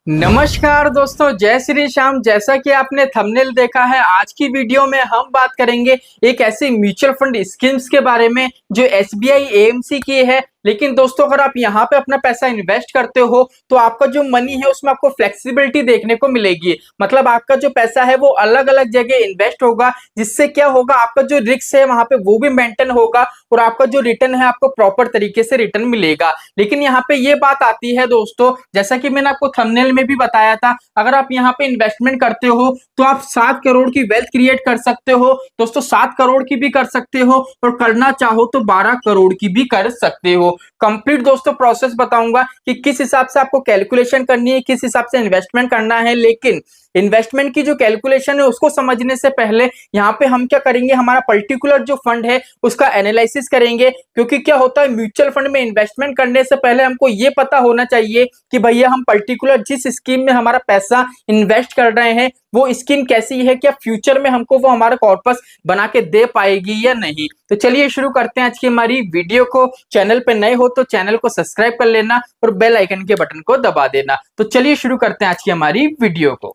नमस्कार दोस्तों, जय श्री श्याम। जैसा कि आपने थंबनेल देखा है, आज की वीडियो में हम बात करेंगे एक ऐसी म्यूचुअल फंड स्कीम्स के बारे में जो एसबीआई एएमसी की है। लेकिन दोस्तों, अगर आप यहाँ पे अपना पैसा इन्वेस्ट करते हो तो आपका जो मनी है उसमें आपको फ्लेक्सिबिलिटी देखने को मिलेगी। मतलब आपका जो पैसा है वो अलग अलग जगह इन्वेस्ट होगा, जिससे क्या होगा, आपका जो रिस्क है वहां पे वो भी मेंटेन होगा और आपका जो रिटर्न है आपको प्रॉपर तरीके से रिटर्न मिलेगा। लेकिन यहाँ पे ये बात आती है दोस्तों, जैसा कि मैंने आपको थंबनेल में भी बताया था, अगर आप यहाँ पे इन्वेस्टमेंट करते हो तो आप 7 करोड़ की वेल्थ क्रिएट कर सकते हो दोस्तों। 7 करोड़ की भी कर सकते हो और करना चाहो तो 12 करोड़ की भी कर सकते हो। कंप्लीट दोस्तों प्रोसेस बताऊंगा कि किस हिसाब से आपको कैलकुलेशन करनी है, किस हिसाब से इन्वेस्टमेंट करना है। लेकिन इन्वेस्टमेंट की जो कैलकुलेशन है उसको समझने से पहले यहाँ पे हम क्या करेंगे, हमारा पर्टिकुलर जो फंड है उसका एनालिसिस करेंगे। क्योंकि क्या होता है, म्यूचुअल फंड में इन्वेस्टमेंट करने से पहले हमको ये पता होना चाहिए कि भैया हम पर्टिकुलर जिस स्कीम में हमारा पैसा इन्वेस्ट कर रहे हैं वो स्कीम कैसी है, क्या फ्यूचर में हमको वो हमारा कॉर्पस बना के दे पाएगी या नहीं। तो चलिए शुरू करते हैं आज की हमारी वीडियो को। चैनल पे नए हो तो चैनल को सब्सक्राइब कर लेना और बेल आइकन के बटन को दबा देना। तो चलिए शुरू करते हैं आज की हमारी वीडियो को।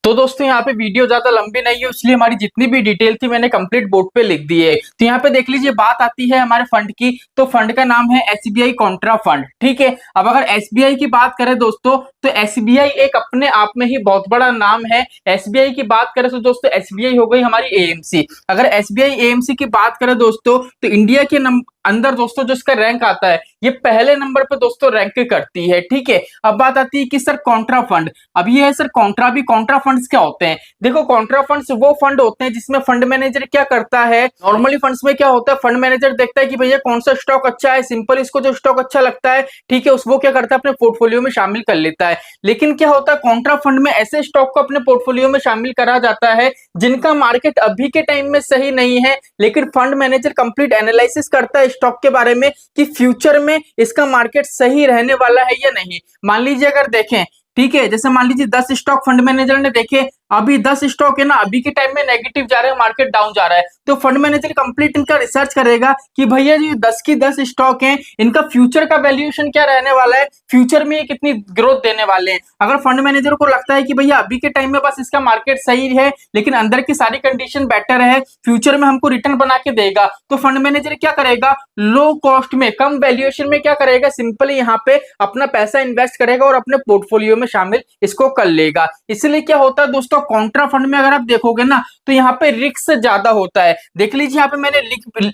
तो दोस्तों, यहाँ पे वीडियो ज्यादा लंबी नहीं है, इसलिए हमारी जितनी भी डिटेल थी मैंने कंप्लीट बोर्ड पे लिख दी है। तो यहाँ पे देख लीजिए, बात आती है हमारे फंड की, तो फंड का नाम है एसबीआई कॉन्ट्रा फंड। ठीक है, अब अगर एसबीआई की बात करें दोस्तों, तो एसबीआई एक अपने आप में ही बहुत बड़ा नाम है। एसबीआई की बात करें तो दोस्तों एसबीआई हो गई हमारी एएमसी। अगर एसबीआई एएमसी की बात करें दोस्तों, तो इंडिया के अंदर दोस्तों जो इसका रैंक आता है ये पहले नंबर पे दोस्तों रैंक करती है। ठीक है, अब बात आती है कि सर कॉन्ट्रा फंड, अब ये है सर कॉन्ट्रा फंड्स क्या होते हैं। देखो, कॉन्ट्रा फंड्स वो फंड होते हैं जिसमें फंड मैनेजर क्या करता है, नॉर्मली फंड्स में क्या होता है, फंड मैनेजर देखता है कि भैया कौन सा स्टॉक अच्छा है, सिंपल इसको जो स्टॉक अच्छा लगता है, ठीक है, उस वो क्या करता है अपने पोर्टफोलियो में शामिल कर लेता है। लेकिन क्या होता है, कॉन्ट्रा फंड में ऐसे स्टॉक को अपने पोर्टफोलियो में शामिल करा जाता है जिनका मार्केट अभी के टाइम में सही नहीं है, लेकिन फंड मैनेजर कंप्लीट एनालिसिस करता है स्टॉक के बारे में कि फ्यूचर में इसका मार्केट सही रहने वाला है या नहीं। मान लीजिए अगर देखें, ठीक है, जैसे मान लीजिए 10 स्टॉक फंड मैनेजर ने देखे, अभी 10 स्टॉक है ना, अभी के टाइम में नेगेटिव जा रहे हैं, मार्केट डाउन जा रहा है, तो फंड मैनेजर कंप्लीट इनका रिसर्च करेगा कि भैया जी 10 की 10 स्टॉक हैं, इनका फ्यूचर का वैल्यूएशन क्या रहने वाला है, फ्यूचर में ये कितनी ग्रोथ देने वाले हैं। अगर फंड मैनेजर को लगता है कि भैया अभी के टाइम में बस इसका मार्केट सही है लेकिन अंदर की सारी कंडीशन बेटर है, फ्यूचर में हमको रिटर्न बना के देगा, तो फंड मैनेजर क्या करेगा, लो कॉस्ट में कम वैल्यूएशन में क्या करेगा, सिंपली यहाँ पे अपना पैसा इन्वेस्ट करेगा और अपने पोर्टफोलियो में शामिल इसको कर लेगा। इसलिए क्या होता है दोस्तों, कॉन्ट्रा फंड में अगर आप देखोगे ना तो यहाँ पे रिस्क ज्यादा होता है। देख लीजिए यहाँ पे मैंने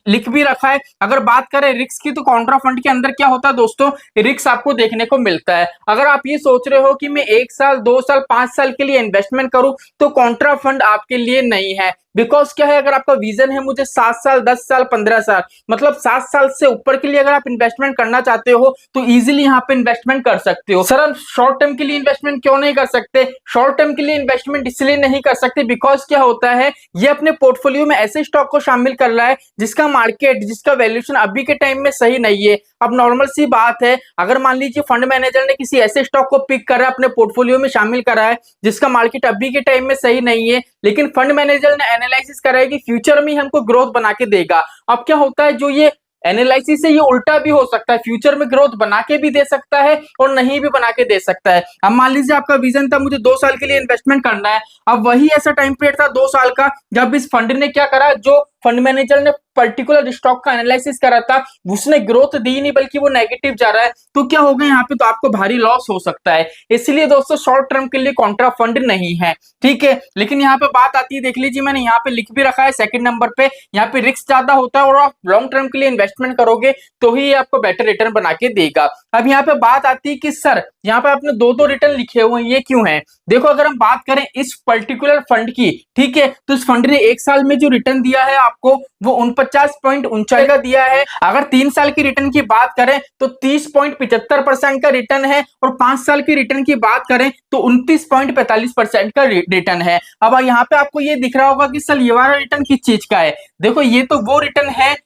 लिख भी रखा है। अगर बात करें रिस्क की, तो कॉन्ट्रा फंड के अंदर क्या होता है दोस्तों, रिस्क आपको देखने को मिलता है। अगर आप ये सोच रहे हो कि मैं 1 साल 2 साल 5 साल के लिए इन्वेस्टमेंट करूं, तो कॉन्ट्रा फंड आपके लिए नहीं है। बिकॉज क्या है, अगर आपका विजन है मुझे 7 साल 10 साल 15 साल, मतलब 7 साल से ऊपर के लिए अगर आप इन्वेस्टमेंट करना चाहते हो तो इजीली यहाँ पे इन्वेस्टमेंट कर सकते हो। सर हम शॉर्ट टर्म के लिए इन्वेस्टमेंट क्यों नहीं कर सकते, शॉर्ट टर्म के लिए इन्वेस्टमेंट इसलिए नहीं कर सकते बिकॉज क्या होता है, ये अपने पोर्टफोलियो में ऐसे स्टॉक को शामिल कर रहा है जिसका मार्केट, जिसका वैल्यूएशन अभी के टाइम में सही नहीं है। अब नॉर्मल सी बात है, अगर मान लीजिए फंड मैनेजर ने किसी ऐसे स्टॉक को पिक करा, अपने पोर्टफोलियो में शामिल करा है जिसका मार्केट अभी के टाइम में सही नहीं है, लेकिन फंड मैनेजर ने एनालिसिस करा है कि फ्यूचर में हमको ग्रोथ बना के देगा। अब क्या होता है, जो ये एनालिसिस से ये उल्टा भी हो सकता है, फ्यूचर में ग्रोथ बना के भी दे सकता है और नहीं भी बना के दे सकता है। अब मान लीजिए आपका विजन था मुझे 2 साल के लिए इन्वेस्टमेंट करना है, अब वही ऐसा टाइम पीरियड था 2 साल का जब इस फंड ने क्या करा, जो फंड मैनेजर ने पर्टिकुलर स्टॉक का एनालिसिस करा था उसने ग्रोथ दी नहीं बल्कि वो नेगेटिव जा रहा है, तो क्या होगा यहाँ पे, तो आपको भारी लॉस हो सकता है। इसलिए दोस्तों शॉर्ट टर्म के लिए कॉन्ट्रा फंड नहीं है। ठीक है, लेकिन यहाँ पे बात आती है, देख लीजिए मैंने यहाँ पे लिख भी रखा है सेकंड नंबर पे, यहाँ पे रिस्क ज्यादा होता है और आप लॉन्ग टर्म के लिए इन्वेस्टमेंट करोगे तो ही आपको बेटर रिटर्न बना के देगा। अब यहाँ पे बात आती है कि सर यहाँ पे आपने दो रिटर्न लिखे हुए हैं, ये क्यों है। देखो, अगर हम बात करें इस पर्टिकुलर फंड की, ठीक है, तो इस फंड ने 1 साल में जो रिटर्न दिया है आपको वो 49.39 का दिया है। अगर 3 साल की रिटर्न की बात करें तो 30.75% का रिटर्न है और 5 साल की रिटर्न की बात करें तो 29.45% का रिटर्न है। अब यहाँ पे आपको ये दिख रहा होगा कि सर ये वाला रिटर्न किस चीज का है। देखो, ये तो वो रिटर्न है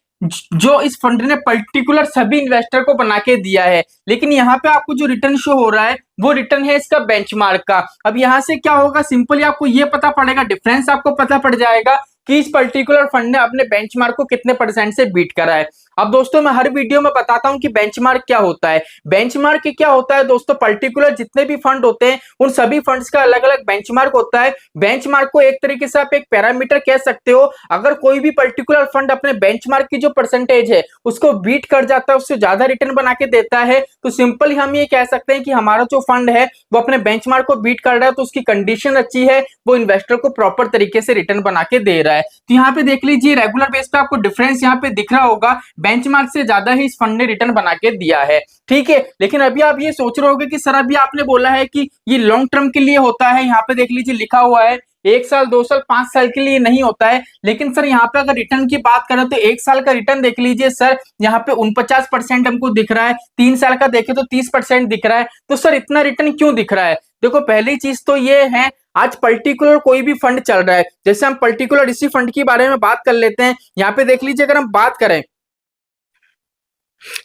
जो इस फंड ने पर्टिकुलर सभी इन्वेस्टर को बना के दिया है, लेकिन यहाँ पे आपको जो रिटर्न शो हो रहा है वो रिटर्न है इसका बेंचमार्क का। अब यहाँ से क्या होगा, सिंपली आपको ये पता पड़ेगा, डिफरेंस आपको पता पड़ जाएगा कि इस पर्टिकुलर फंड ने अपने बेंचमार्क को कितने परसेंट से बीट करा है। अब दोस्तों मैं हर वीडियो में बताता हूं कि बेंचमार्क क्या होता है। बेंचमार्क क्या होता है दोस्तों, पर्टिकुलर जितने भी फंड होते हैं उन सभी फंड्स का अलग अलग बेंचमार्क होता है। बेंचमार्क को एक तरीके से आप एक पैरामीटर कह सकते हो। अगर कोई भी पर्टिकुलर फंड अपने बेंचमार्क की जो परसेंटेज है उसको बीट कर जाता है, उससे ज्यादा रिटर्न बना के देता है, तो सिंपली हम ये कह सकते हैं कि हमारा जो फंड है वो अपने बेंचमार्क को बीट कर रहा है, तो उसकी कंडीशन अच्छी है, वो इन्वेस्टर को प्रॉपर तरीके से रिटर्न बना के दे रहा है। तो यहाँ पे देख लीजिए रेगुलर बेस पे आपको डिफरेंस यहाँ पे दिख रहा होगा, बेंचमार्क से ज्यादा ही इस फंड ने रिटर्न बना के दिया है। ठीक है, लेकिन अभी आप ये सोच रहे होगे कि सर अभी आपने बोला है कि ये लॉन्ग टर्म के लिए होता है, यहाँ पे देख लीजिए लिखा हुआ है 1 साल 2 साल 5 साल के लिए नहीं होता है। लेकिन सर यहाँ पे अगर रिटर्न की बात करें तो 1 साल का रिटर्न देख लीजिए सर, यहाँ पे 49% हमको दिख रहा है, 3 साल का देखे तो 30% दिख रहा है। तो सर इतना रिटर्न क्यों दिख रहा है? देखो पहली चीज तो ये है, आज पर्टिकुलर कोई भी फंड चल रहा है, जैसे हम पर्टिकुलर इसी फंड के बारे में बात कर लेते हैं। यहाँ पे देख लीजिए अगर हम बात करें,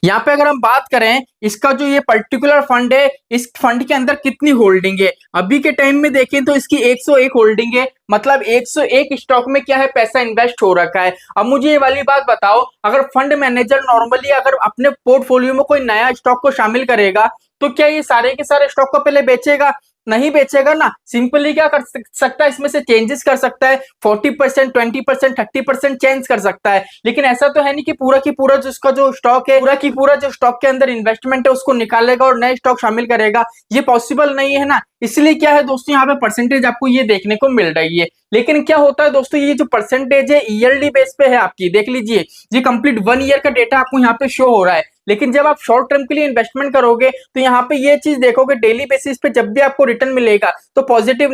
यहाँ पे अगर हम बात करें इसका जो ये पर्टिकुलर फंड है, इस फंड के अंदर कितनी होल्डिंग है, अभी के टाइम में देखें तो इसकी 101 होल्डिंग है, मतलब 101 स्टॉक में क्या है पैसा इन्वेस्ट हो रखा है। अब मुझे ये वाली बात बताओ, अगर फंड मैनेजर नॉर्मली अगर अपने पोर्टफोलियो में कोई नया स्टॉक को शामिल करेगा तो क्या ये सारे के सारे स्टॉक को पहले बेचेगा? नहीं बेचेगा ना। सिंपली क्या कर सकता है, इसमें से चेंजेस कर सकता है, 40% 20% 30% चेंज कर सकता है। लेकिन ऐसा तो है नहीं कि पूरा की पूरा जिसका जो स्टॉक है, पूरा की पूरा जो स्टॉक के अंदर इन्वेस्टमेंट है उसको निकालेगा और नए स्टॉक शामिल करेगा, ये पॉसिबल नहीं है ना। इसलिए क्या है दोस्तों, यहाँ पे परसेंटेज आपको ये देखने को मिल रही है। लेकिन क्या होता है दोस्तों, ये जो परसेंटेज है ईयरली बेस पे है आपकी, देख लीजिए ये कंप्लीट 1 ईयर का डेटा आपको यहाँ पे शो हो रहा है। लेकिन जब आप शॉर्ट टर्म के लिए इन्वेस्टमेंट करोगे तो यहाँ पे ये चीज देखोगे, डेली बेसिस पे जब भी आपको रिटर्न मिलेगा तो पॉजिटिव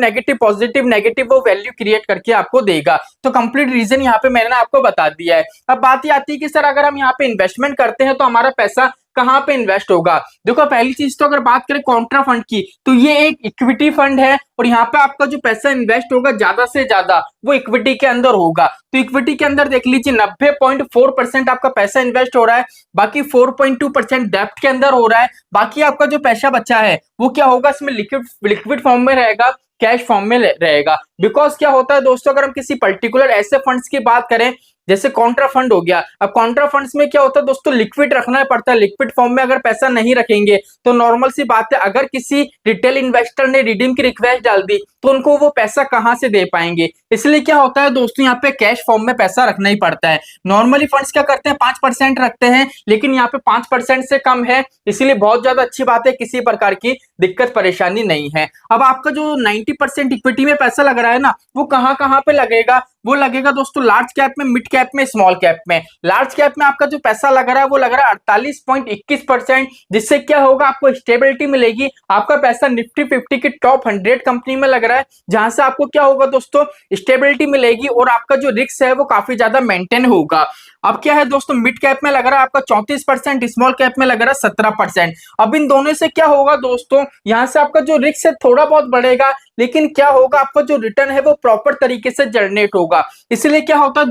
नेगेटिव वो वैल्यू क्रिएट करके आपको देगा। तो कंप्लीट रीजन यहाँ पे मैंने आपको बता दिया है। अब बात ये आती है कि सर अगर हम यहाँ पे इन्वेस्टमेंट करते हैं तो हमारा पैसा कहाँ पे इन्वेस्ट होगा? देखो पहली चीज तो अगर बात करें कॉन्ट्रा फंड की, तो ये एक इक्विटी फंड है और यहाँ पे आपका जो पैसा इन्वेस्ट होगा ज्यादा से ज्यादा वो इक्विटी के अंदर होगा। तो इक्विटी के अंदर देख लीजिए 90.4% आपका पैसा इन्वेस्ट हो रहा है, बाकी 4.2% डेब्ट के अंदर हो रहा है। बाकी आपका जो पैसा बचा है वो क्या होगा, इसमें लिक्विड फॉर्म में रहेगा, कैश फॉर्म में रहेगा। बिकॉज क्या होता है दोस्तों, अगर हम किसी पर्टिकुलर ऐसे फंड्स की बात करें जैसे कॉन्ट्रा फंड हो गया, अब कॉन्ट्रा फंड्स में क्या होता है दोस्तों, लिक्विड रखना पड़ता है। लिक्विड फॉर्म में अगर पैसा नहीं रखेंगे तो नॉर्मल सी बात है, अगर किसी रिटेल इन्वेस्टर ने रिडीम की रिक्वेस्ट डाल दी तो उनको वो पैसा कहां से दे पाएंगे। इसलिए क्या होता है दोस्तों, यहाँ पे कैश फॉर्म में पैसा रखना ही पड़ता है। नॉर्मली फंड्स क्या करते हैं, 5% रखते हैं, लेकिन यहाँ पे 5% से कम है, इसलिए बहुत ज्यादा अच्छी बात है, किसी प्रकार की दिक्कत परेशानी नहीं है। अब आपका जो 90% इक्विटी में पैसा लग रहा है ना, वो कहाँ कहाँ पे लगेगा? वो लगेगा दोस्तों लार्ज कैप में, मिड कैप में, स्मॉल कैप में। लार्ज कैप में आपका जो पैसा लग रहा है वो लग रहा है 48.21%, जिससे क्या होगा, आपको स्टेबिलिटी मिलेगी। आपका पैसा निफ्टी 50 की टॉप 100 कंपनी में लग रहा है, जहां से आपको क्या होगा दोस्तों, स्टेबिलिटी मिलेगी और आपका जो रिस्क है वो काफी ज्यादा मेंटेन होगा। अब क्या है दोस्तों, मिड कैप में लग रहा है आपका 34%, स्मॉल कैप में लग रहा है 17%। अब इन दोनों से क्या होगा दोस्तों, यहां से आपका जो रिस्क है थोड़ा बहुत बढ़ेगा, लेकिन क्या होगा, आपका जो रिटर्न है वो प्रॉपर तरीके से जनरेट होगा। इसलिए क्या होता है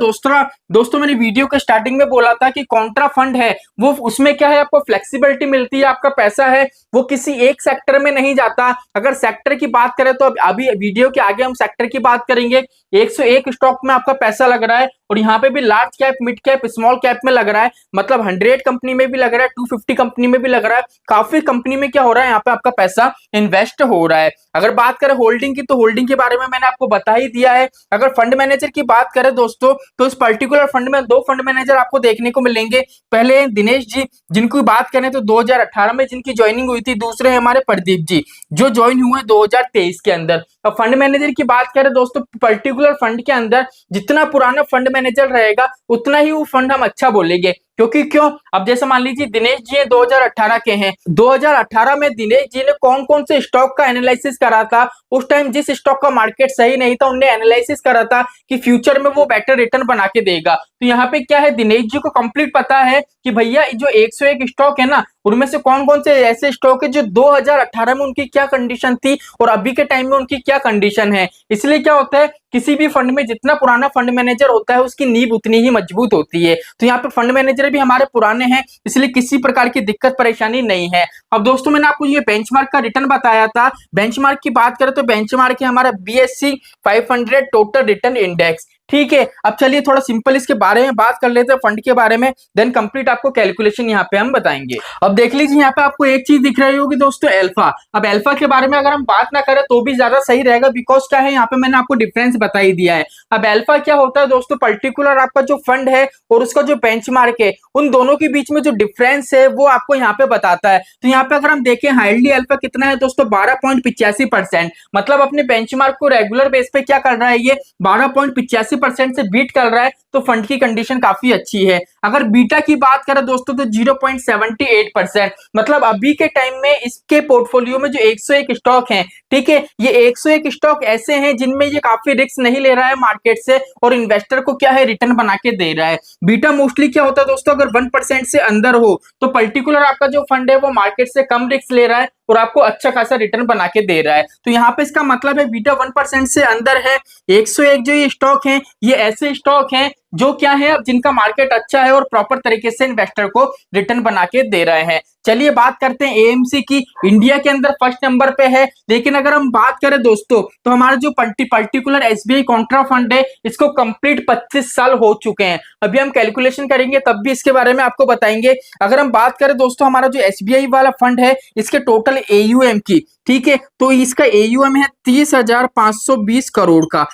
दोस्तों मैंने वीडियो के स्टार्टिंग में बोला था कि कॉन्ट्रा फंड है वो, उसमें क्या है, आपको फ्लेक्सिबिलिटी मिलती है, आपका पैसा है वो किसी एक सेक्टर में नहीं जाता। अगर सेक्टर की बात करें तो अभी वीडियो के आगे हम सेक्टर की बात करेंगे। 101 स्टॉक में आपका पैसा लग रहा है और यहाँ पे भी large cap, mid cap, small cap में लग रहा है, मतलब 100 कंपनी में भी लग रहा है, 250 कंपनी में भी लग रहा है, काफी कंपनी में क्या हो रहा है, यहाँ पे आपका पैसा इन्वेस्ट हो रहा है। अगर बात करें होल्डिंग की, तो होल्डिंग के बारे में मैंने आपको बता ही दिया है। अगर फंड मैनेजर की बात करें दोस्तों, तो इस पर्टिकुलर फंड में 2 फंड मैनेजर आपको देखने को मिलेंगे। पहले दिनेश जी, जिनको बात करें तो 2018 में जिनकी ज्वाइनिंग हुई थी। दूसरे हैं हमारे प्रदीप जी, जो ज्वाइन हुए 2023 के अंदर। अब फंड मैनेजर की बात करें दोस्तों, पर्टिकुलर फंड के अंदर जितना पुराना फंड मैनेजर रहेगा उतना ही वो फंड हम अच्छा बोलेंगे। क्योंकि क्यों, अब जैसे मान लीजिए दिनेश जी 2018 के हैं, 2018 में दिनेश जी ने कौन कौन से स्टॉक का एनालिसिस करा था, उस टाइम जिस स्टॉक का मार्केट सही नहीं था उन्हें एनालिसिस करा था कि फ्यूचर में वो बेटर रिटर्न बना के देगा। तो यहाँ पे क्या है, दिनेश जी को कंप्लीट पता है कि भैया जो 101 स्टॉक है ना, उनमें से कौन कौन से ऐसे स्टॉक है जो 2018 में उनकी क्या कंडीशन थी और अभी के टाइम में उनकी क्या कंडीशन है। इसलिए क्या होता है, किसी भी फंड में जितना पुराना फंड मैनेजर होता है उसकी नींव उतनी ही मजबूत होती है। तो यहाँ पे फंड मैनेजर भी हमारे पुराने हैं, इसलिए किसी प्रकार की दिक्कत परेशानी नहीं है। अब दोस्तों मैंने आपको ये बेंचमार्क का रिटर्न बताया था। बेंचमार्क की बात करें तो बेंचमार्क है हमारा BSE 500 टोटल रिटर्न इंडेक्स। ठीक है, अब चलिए थोड़ा सिंपल इसके बारे में बात कर लेते हैं फंड के बारे में, देन कंप्लीट आपको कैलकुलेशन यहाँ पे हम बताएंगे। अब देख लीजिए यहाँ पे आपको एक चीज दिख रही होगी दोस्तों, अल्फा। अब अल्फा के बारे में अगर हम बात ना करें तो भी ज्यादा सही रहेगा, बिकॉज क्या है यहाँ पे मैंने आपको डिफरेंस बता ही दिया है। अब अल्फा क्या होता है दोस्तों, पर्टिकुलर आपका जो फंड है और उसका जो बेंचमार्क है, उन दोनों के बीच में जो डिफरेंस है वो आपको यहाँ पे बताता है। तो यहाँ पे अगर हम देखें हार्डली अल्फा कितना है दोस्तों, 12.85%। मतलब अपने बेंचमार्क को रेगुलर बेस पे क्या कर रहा है, ये 12.85% से बीट कर रहा है, तो फंड की कंडीशन काफी अच्छी है। अगर बीटा की बात करें दोस्तों तो 0.78%। मतलब अभी के टाइम में इसके पोर्टफोलियो में जो 101 स्टॉक हैं, ठीक है, ये 101 स्टॉक ऐसे हैं जिनमें ये काफी रिस्क नहीं ले रहा है मार्केट से और इन्वेस्टर को क्या है रिटर्न बना के दे रहा है। बीटा मोस्टली क्या होता है दोस्तों, अगर 1% से अंदर हो तो पर्टिकुलर आपका जो फंड है वो मार्केट से कम रिस्क ले रहा है और आपको अच्छा खासा रिटर्न बना के दे रहा है। तो यहाँ पे इसका मतलब है बीटा 1% से अंदर है। 101 जो ये स्टॉक हैं, ये ऐसे स्टॉक हैं जो क्या है, अब जिनका मार्केट अच्छा है और प्रॉपर तरीके से इन्वेस्टर को रिटर्न बना के दे रहे हैं। चलिए बात करते हैं एएमसी की। इंडिया के अंदर फर्स्ट नंबर पे है, लेकिन अगर हम बात करें दोस्तों तो हमारा जो पर्टिकुलर एसबीआई कॉन्ट्रा फंड है, इसको कंप्लीट 25 साल हो चुके हैं। अभी हम कैलकुलेशन करेंगे तब भी इसके बारे में आपको बताएंगे। अगर हम बात करें दोस्तों हमारा जो एसबीआई वाला फंड है, इसके टोटल एयूएम की, ठीक है, तो इसका एयूएम है 30,520 करोड़ का।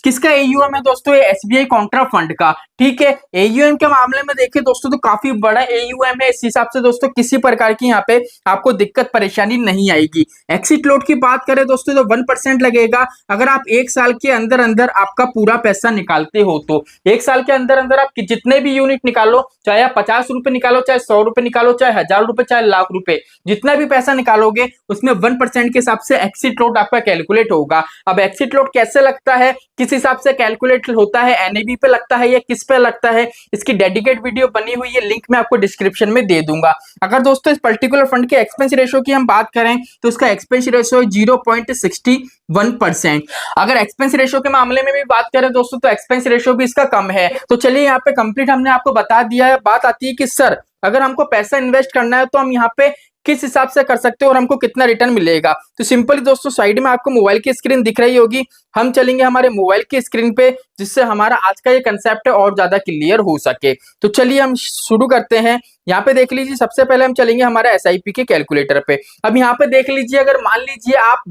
किसका एयूएम है दोस्तों, ये एसबीआई कॉन्ट्रा फंड का। ठीक है, एयूएम के मामले में देखिए दोस्तों तो काफी बड़ा एयूएम है। इस हिसाब से दोस्तों किसी प्रकार की यहाँ पे आपको दिक्कत परेशानी नहीं आएगी। एक्सिट लोड की बात करें दोस्तों तो 1% लगेगा अगर आप एक साल के अंदर अंदर आपका पूरा पैसा निकालते हो। तो एक साल के अंदर अंदर आप जितने भी यूनिट निकालो, चाहे आप 50 रुपए निकालो, चाहे 100 रुपए निकालो, चाहे 1000 रुपए, चाहे लाख रुपए, जितना भी पैसा निकालोगे उसमें 1% के हिसाब से एक्सिट लोड आपका कैलकुलेट होगा। अब एक्सिट लोड कैसे लगता है, किस हिसाब से कैलकुलेट होता है, एनएबी पे लगता है या किस पे लगता है, इसकी डेडिकेट वीडियो बनी हुई है, लिंक मैं आपको डिस्क्रिप्शन में दे दूंगा। अगर दोस्तों इस पर्टिकुलर फंड के एक्सपेंस रेशियो की हम बात करें तो इसका एक्सपेंस रेशियो 0.61%। अगर एक्सपेंस रेशियो के मामले में भी बात करें दोस्तों तो एक्सपेंस रेशियो भी इसका कम है। तो चलिए यहाँ पे कंप्लीट हमने आपको बता दिया है। बात आती है कि सर अगर हमको पैसा इन्वेस्ट करना है तो हम यहाँ पे किस हिसाब से कर सकते हो और हमको कितना रिटर्न मिलेगा। तो सिंपली दोस्तों साइड में आपको मोबाइल की स्क्रीन दिख रही होगी, हम चलेंगे हमारे मोबाइल की स्क्रीन पे, जिससे हमारा आज का ये कंसेप्ट है और ज्यादा क्लियर हो सके। तो चलिए हम शुरू करते हैं। यहाँ पे देख लीजिए, सबसे पहले हम चलेंगे हमारे एसआईपी के कैलकुलेटर पे। अब यहाँ पे देख लीजिए, अगर मान लीजिए आप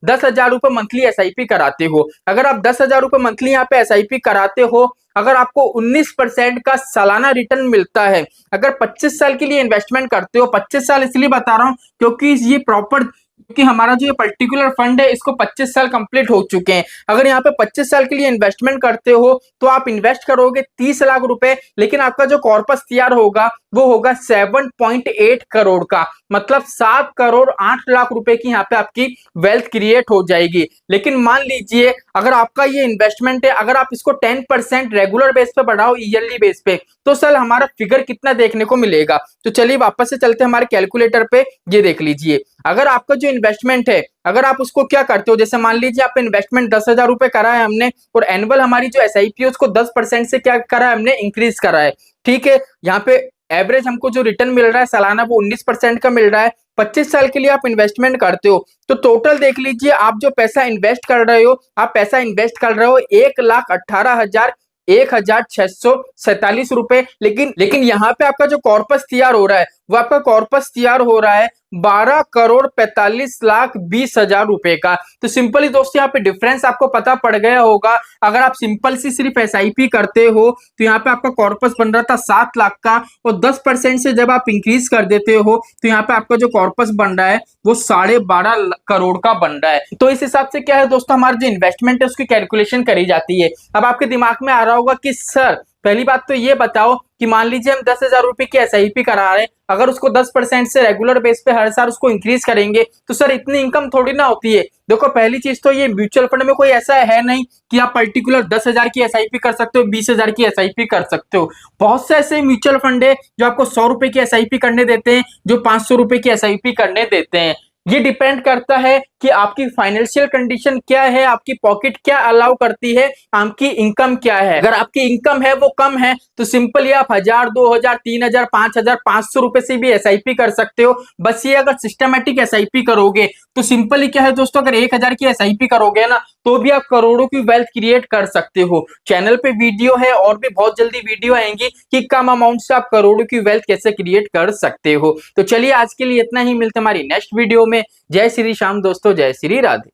10,000 रुपए मंथली एसआईपी कराते हो, अगर आप 10,000 रुपए मंथली यहाँ पे एसआईपी कराते हो, अगर आपको 19% का सालाना रिटर्न मिलता है, अगर 25 साल के लिए इन्वेस्टमेंट करते हो, 25 साल इसलिए बता रहा हूं क्योंकि ये प्रॉपर कि हमारा जो ये पर्टिकुलर फंड है इसको 25 साल कंप्लीट हो चुके हैं। अगर यहाँ पे 25 साल के लिए इन्वेस्टमेंट करते हो तो आप इन्वेस्ट करोगे 30 लाख रुपए, लेकिन आपका जो कॉर्पस तैयार होगा वो होगा 7.8 करोड़ का। मतलब 7 करोड़ 8 लाख रुपए की यहाँ पे आपकी वेल्थ क्रिएट हो जाएगी। लेकिन मान लीजिए अगर आपका ये इन्वेस्टमेंट है, अगर आप इसको 10% रेगुलर बेस पे बढ़ाओ, ईयरली बेस पे, तो सर हमारा फिगर कितना देखने को मिलेगा। तो चलिए वापस से चलते हैं हमारे कैलकुलेटर पे। ये देख लीजिए, अगर आपका जो इन्वेस्टमेंट है, अगर आप उसको क्या करते हो, जैसे मान लीजिए आप इन्वेस्टमेंट 10,000 रुपए करा है हमने और एनुअल हमारी जो एसआईपी है उसको 10% से क्या करा है हमने, इंक्रीज करा है। ठीक है, यहाँ पे एवरेज हमको जो रिटर्न मिल रहा है सालाना वो 19% का मिल रहा है। 25 साल के लिए आप इन्वेस्टमेंट करते हो तो टोटल देख लीजिए, आप जो पैसा इन्वेस्ट कर रहे हो, आप पैसा इन्वेस्ट कर रहे हो 1,18,647 रुपए। लेकिन यहाँ पे आपका जो कॉर्पस तैयार हो रहा है वो आपका कॉर्पस तैयार हो रहा है 12,45,20,000 रुपए का। तो सिंपली दोस्तों यहाँ पे डिफरेंस आपको पता पड़ गया होगा। अगर आप सिंपल सी सिर्फ एसआईपी करते हो तो यहाँ पे आपका कॉर्पस बन रहा था 7 लाख का, और 10% से जब आप इंक्रीज कर देते हो तो यहाँ पे आपका जो कॉर्पस बन रहा है वो 12.5 करोड़ का बन रहा है। तो इस हिसाब से क्या है दोस्तों, हमारा जो इन्वेस्टमेंट है उसकी कैलकुलेशन करी जाती है। अब आपके दिमाग में आ रहा होगा कि सर पहली बात तो ये बताओ कि मान लीजिए हम 10,000 रुपए की एसआईपी करा रहे हैं, अगर उसको 10% से रेगुलर बेस पे हर साल उसको इंक्रीज करेंगे तो सर इतनी इनकम थोड़ी ना होती है। देखो पहली चीज तो ये म्यूचुअल फंड में कोई ऐसा है नहीं कि आप पर्टिकुलर 10,000 की एसआईपी कर सकते हो, 20,000 की एसआईपी कर सकते हो। बहुत से ऐसे म्यूचुअल फंड है जो आपको 100 रुपए की एसआईपी करने देते हैं, जो 500 रुपए की एसआईपी करने देते हैं। ये डिपेंड करता है कि आपकी फाइनेंशियल कंडीशन क्या है, आपकी पॉकेट क्या अलाउ करती है, आपकी इनकम क्या है। अगर आपकी इनकम है वो कम है तो सिंपली आप 1000, 2000, 3000, 5000, 500 रुपए से भी एसआईपी कर सकते हो। बस ये अगर सिस्टमेटिक एसआईपी करोगे तो सिंपली क्या है दोस्तों, अगर 1000 की एसआईपी करोगे ना तो भी आप करोड़ों की वेल्थ क्रिएट कर सकते हो। चैनल पे वीडियो है और भी बहुत जल्दी वीडियो आएंगी कि कम अमाउंट से आप करोड़ों की वेल्थ कैसे क्रिएट कर सकते हो। तो चलिए आज के लिए इतना ही, मिलते हमारी नेक्स्ट वीडियो में। जय श्री श्याम दोस्तों, जय श्री राधे।